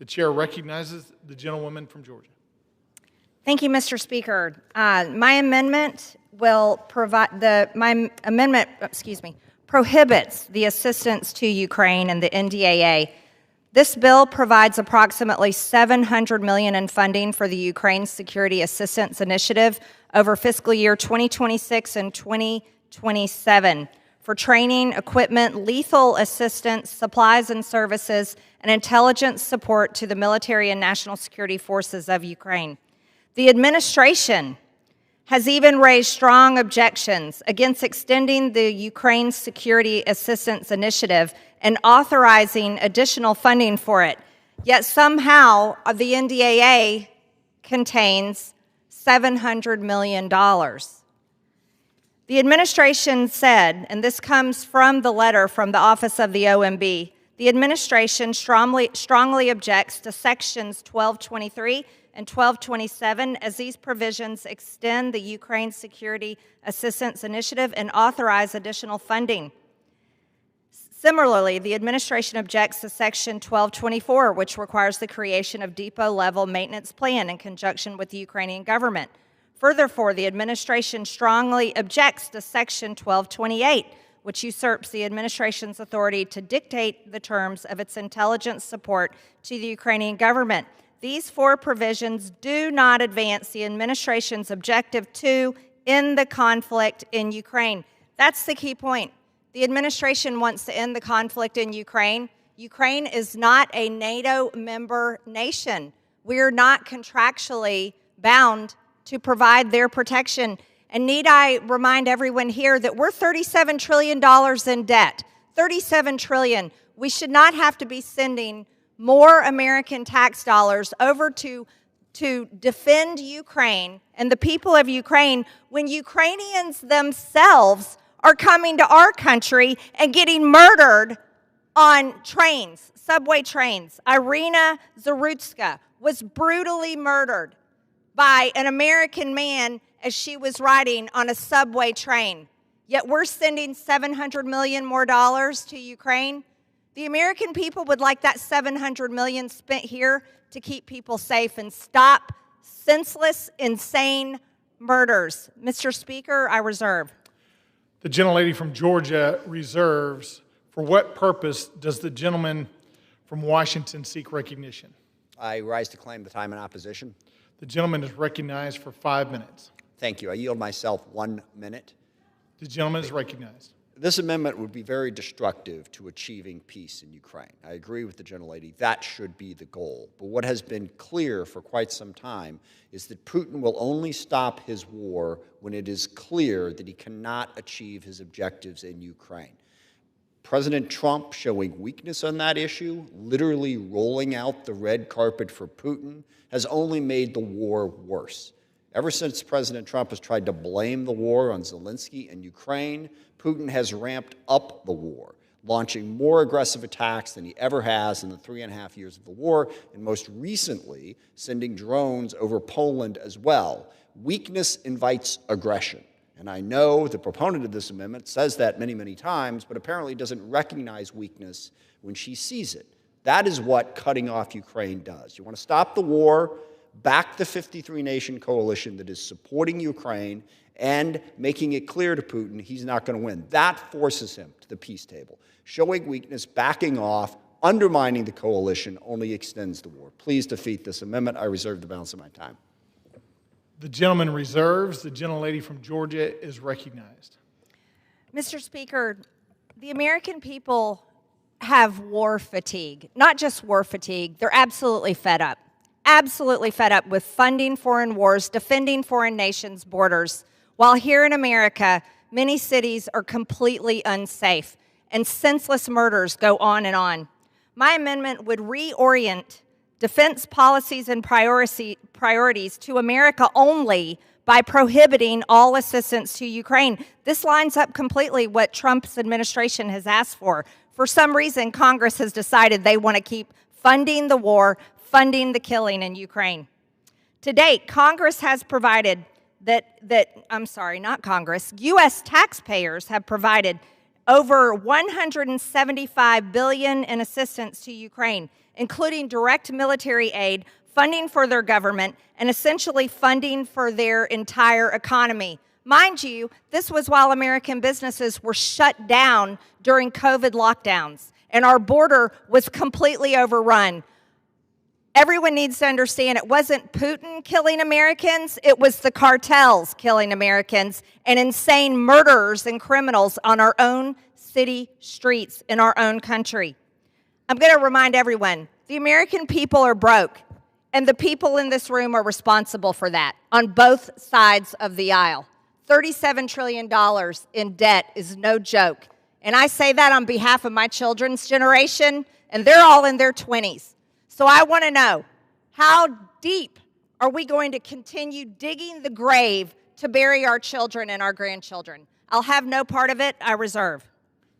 The chair recognizes the gentlewoman from Georgia. Thank you, Mr. Speaker. My amendment prohibits the assistance to Ukraine and the NDAA. This bill provides approximately $700 million in funding for the Ukraine Security Assistance Initiative over fiscal year 2026 and 2027 for training, equipment, lethal assistance, supplies and services, and intelligence support to the military and national security forces of Ukraine. The administration has even raised strong objections against extending the Ukraine Security Assistance Initiative and authorizing additional funding for it. Yet somehow the NDAA contains $700 million. The administration said, and this comes from the letter from the Office of the OMB, the administration strongly objects to sections 1223 and 1227 as these provisions extend the Ukraine Security Assistance Initiative and authorize additional funding. Similarly, the administration objects to section 1224, which requires the creation of depot-level maintenance plan in conjunction with the Ukrainian government. Furthermore, the administration strongly objects to section 1228, which usurps the administration's authority to dictate the terms of its intelligence support to the Ukrainian government. These four provisions do not advance the administration's objective to end the conflict in Ukraine. That's the key point. The administration wants to end the conflict in Ukraine. Ukraine is not a NATO member nation. We're not contractually bound to provide their protection. And need I remind everyone here that we're $37 trillion in debt. $37 trillion. We should not have to be sending more American tax dollars over to defend Ukraine and the people of Ukraine when Ukrainians themselves are coming to our country and getting murdered on trains, subway trains. Irina Zarutska was brutally murdered by an American man as she was riding on a subway train. Yet we're sending $700 million more to Ukraine. The American people would like that $700 million spent here to keep people safe and stop senseless, insane murders. Mr. Speaker, I reserve. The gentlelady from Georgia reserves. For what purpose does the gentleman from Washington seek recognition? I rise to claim the time in opposition. The gentleman is recognized for 5 minutes. Thank you. I yield myself 1 minute. The gentleman is recognized. This amendment would be very destructive to achieving peace in Ukraine. I agree with the gentlelady. That should be the goal. But what has been clear for quite some time is that Putin will only stop his war when it is clear that he cannot achieve his objectives in Ukraine. President Trump showing weakness on that issue, literally rolling out the red carpet for Putin, has only made the war worse. Ever since President Trump has tried to blame the war on Zelensky and Ukraine, Putin has ramped up the war, launching more aggressive attacks than he ever has in the 3.5 years of the war, and most recently, sending drones over Poland as well. Weakness invites aggression. And I know the proponent of this amendment says that many, many times, but apparently doesn't recognize weakness when she sees it. That is what cutting off Ukraine does. You want to stop the war, back the 53-nation coalition that is supporting Ukraine and making it clear to Putin he's not going to win. That forces him to the peace table. Showing weakness, backing off, undermining the coalition only extends the war. Please defeat this amendment. I reserve the balance of my time. The gentleman reserves. The gentlelady from Georgia is recognized. Mr. Speaker, the American people have war fatigue. Not just war fatigue, they're absolutely fed up. Absolutely fed up with funding foreign wars, defending foreign nations' borders, while here in America, many cities are completely unsafe and senseless murders go on and on. My amendment would reorient defense policies and priorities to America only by prohibiting all assistance to Ukraine. This lines up completely what Trump's administration has asked for. For some reason, Congress has decided they want to keep funding the war, funding the killing in Ukraine. To date, Congress has provided U.S. taxpayers have provided over $175 billion in assistance to Ukraine. including direct military aid, funding for their government, and essentially funding for their entire economy. Mind you, this was while American businesses were shut down during COVID lockdowns, and our border was completely overrun. Everyone needs to understand it wasn't Putin killing Americans, it was the cartels killing Americans and insane murderers and criminals on our own city streets in our own country. I'm going to remind everyone, the American people are broke, and the people in this room are responsible for that on both sides of the aisle. $37 trillion in debt is no joke. And I say that on behalf of my children's generation, and they're all in their 20s. So I want to know, how deep are we going to continue digging the grave to bury our children and our grandchildren? I'll have no part of it. I reserve.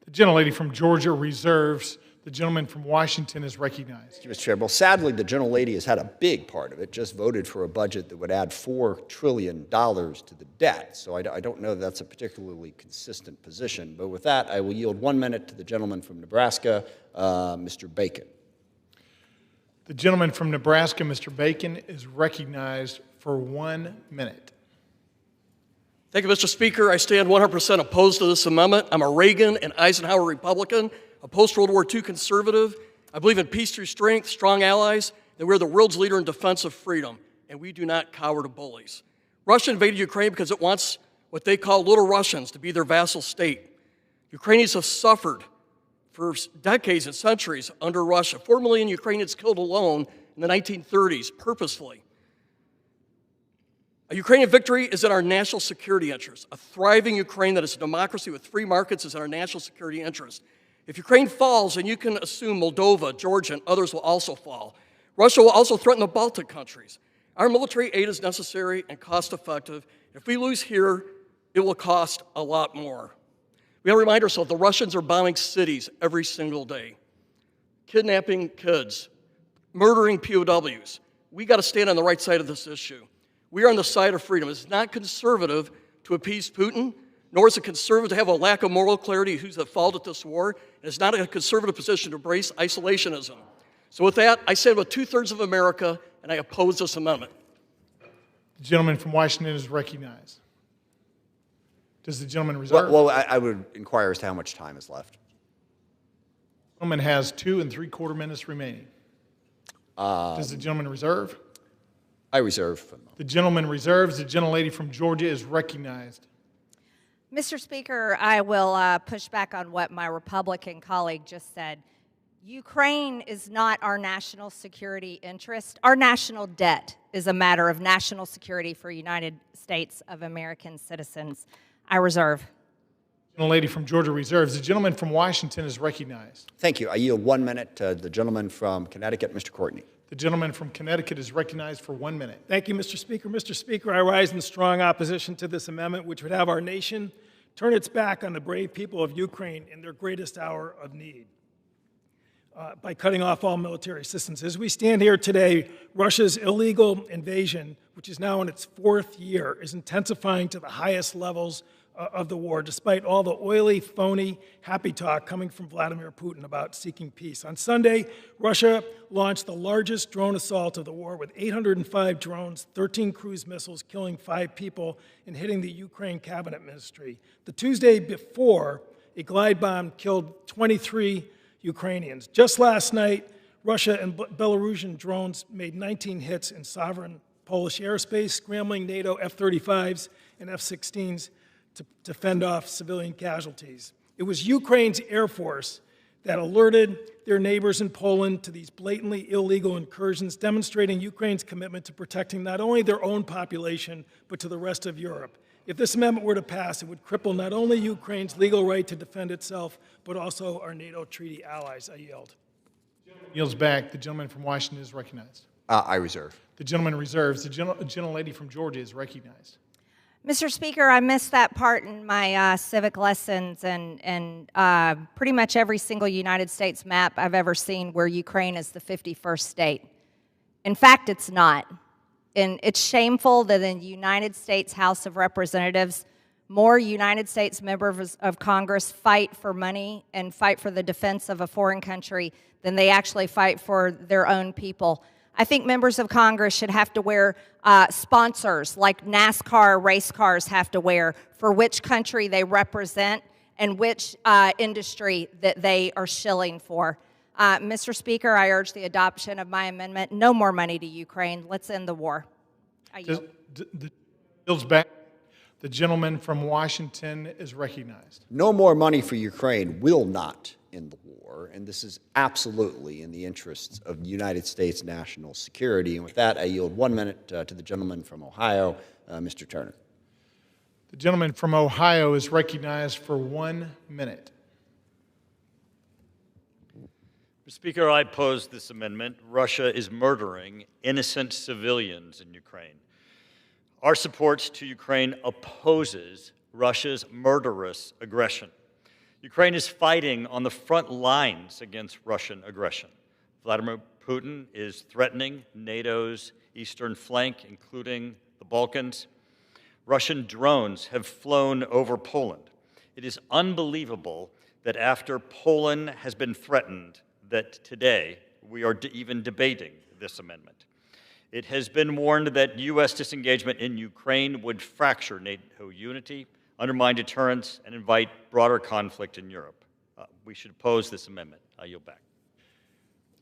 The gentlelady from Georgia reserves. The gentleman from Washington is recognized. Thank you, Mr. Chair. Well, sadly, the gentlelady has had a big part of it, just voted for a budget that would add $4 trillion to the debt. So I don't know that that's a particularly consistent position. But with that, I will yield 1 minute to the gentleman from Nebraska, Mr. Bacon. The gentleman from Nebraska, Mr. Bacon, is recognized for 1 minute. Thank you, Mr. Speaker. I stand 100% opposed to this amendment. I'm a Reagan and Eisenhower Republican, a post-World War II conservative. I believe in peace through strength, strong allies, that we're the world's leader in defense of freedom, and we do not cower to bullies. Russia invaded Ukraine because it wants what they call little Russians to be their vassal state. Ukrainians have suffered for decades and centuries under Russia. 4 million Ukrainians killed alone in the 1930s, purposefully. A Ukrainian victory is in our national security interest. A thriving Ukraine that is a democracy with free markets is in our national security interest. If Ukraine falls, then you can assume Moldova, Georgia, and others will also fall. Russia will also threaten the Baltic countries. Our military aid is necessary and cost-effective. If we lose here, it will cost a lot more. We have to remind ourselves the Russians are bombing cities every single day, kidnapping kids, murdering POWs. We got to stand on the right side of this issue. We are on the side of freedom. It's not conservative to appease Putin, nor is it conservative to have a lack of moral clarity who's at fault at this war. And it's not a conservative position to embrace isolationism. So with that, I stand with 2/3 of America, and I oppose this amendment. The gentleman from Washington is recognized. Does the gentleman reserve? Well, I would inquire as to how much time is left. The gentleman has 2 3/4 minutes remaining. Does the gentleman reserve? I reserve for the moment. The gentleman reserves. The gentlelady from Georgia is recognized. Mr. Speaker, I will push back on what my Republican colleague just said. Ukraine is not our national security interest. Our national debt is a matter of national security for United States of American citizens. I reserve. The gentlelady from Georgia reserves. The gentleman from Washington is recognized. Thank you. I yield 1 minute to the gentleman from Connecticut, Mr. Courtney. The gentleman from Connecticut is recognized for 1 minute. Thank you, Mr. Speaker. Mr. Speaker, I rise in strong opposition to this amendment, which would have our nation turn its back on the brave people of Ukraine in their greatest hour of need by cutting off all military assistance. As we stand here today, Russia's illegal invasion, which is now in its 4th year, is intensifying to the highest levels of the war, despite all the oily, phony, happy talk coming from Vladimir Putin about seeking peace. On Sunday, Russia launched the largest drone assault of the war with 805 drones, 13 cruise missiles, killing 5 people and hitting the Ukraine cabinet ministry. The Tuesday before, a glide bomb killed 23 Ukrainians. Just last night, Russia and Belarusian drones made 19 hits in sovereign Polish airspace, scrambling NATO F-35s and F-16s to fend off civilian casualties. It was Ukraine's Air Force that alerted their neighbors in Poland to these blatantly illegal incursions, demonstrating Ukraine's commitment to protecting not only their own population, but to the rest of Europe. If this amendment were to pass, it would cripple not only Ukraine's legal right to defend itself, but also our NATO treaty allies. I yield. Yields back. The gentleman from Washington is recognized. I reserve. The gentleman reserves. The gentlelady from Georgia is recognized. Mr. Speaker, I missed that part in my civic lessons, and pretty much every single United States map I've ever seen where Ukraine is the 51st state. In fact, it's not. And it's shameful that in the United States House of Representatives, More United States members of Congress fight for money and fight for the defense of a foreign country than they actually fight for their own people. I think members of Congress should have to wear sponsors like NASCAR race cars have to wear for which country they represent and which industry that they are shilling for. Mr. Speaker, I urge the adoption of my amendment. No more money to Ukraine. Let's end the war. I yield. Yields back. The gentleman from Washington is recognized. No more money for Ukraine will not end the war, and this is absolutely in the interests of the United States national security. And with that, I yield 1 minute to the gentleman from Ohio, Mr. Turner. The gentleman from Ohio is recognized for 1 minute. Mr. Speaker, I oppose this amendment. Russia is murdering innocent civilians in Ukraine. Our support to Ukraine opposes Russia's murderous aggression. Ukraine is fighting on the front lines against Russian aggression. Vladimir Putin is threatening NATO's eastern flank, including the Balkans. Russian drones have flown over Poland. It is unbelievable that after Poland has been threatened, that today we are even debating this amendment. It has been warned that U.S. disengagement in Ukraine would fracture NATO unity, undermine deterrence, and invite broader conflict in Europe. We should oppose this amendment. I yield back.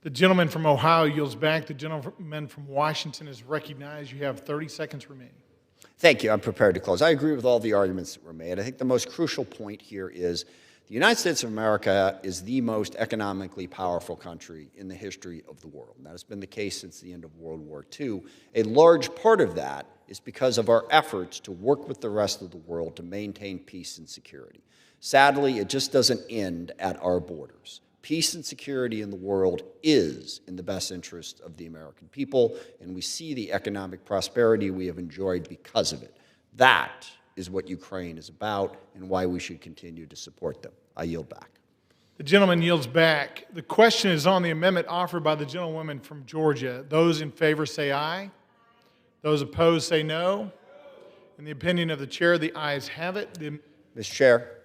The gentleman from Ohio yields back. The gentleman from Washington is recognized. You have 30 seconds remaining. Thank you. I'm prepared to close. I agree with all the arguments that were made. I think the most crucial point here is the United States of America is the most economically powerful country in the history of the world. And that has been the case since the end of World War II. A large part of that is because of our efforts to work with the rest of the world to maintain peace and security. Sadly, it just doesn't end at our borders. Peace and security in the world is in the best interest of the American people, and we see the economic prosperity we have enjoyed because of it. That is what Ukraine is about and why we should continue to support them. I yield back. The gentleman yields back. The question is on the amendment offered by the gentlewoman from Georgia. Those in favor say aye. Those opposed say no. In the opinion of the chair, the ayes have it. Mr. Chair.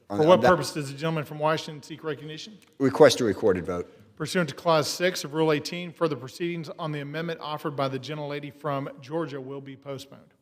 For what purpose does the gentleman from Washington seek recognition? Request a recorded vote. Pursuant to Clause 6 of Rule 18, further proceedings on the amendment offered by the gentlelady from Georgia will be postponed.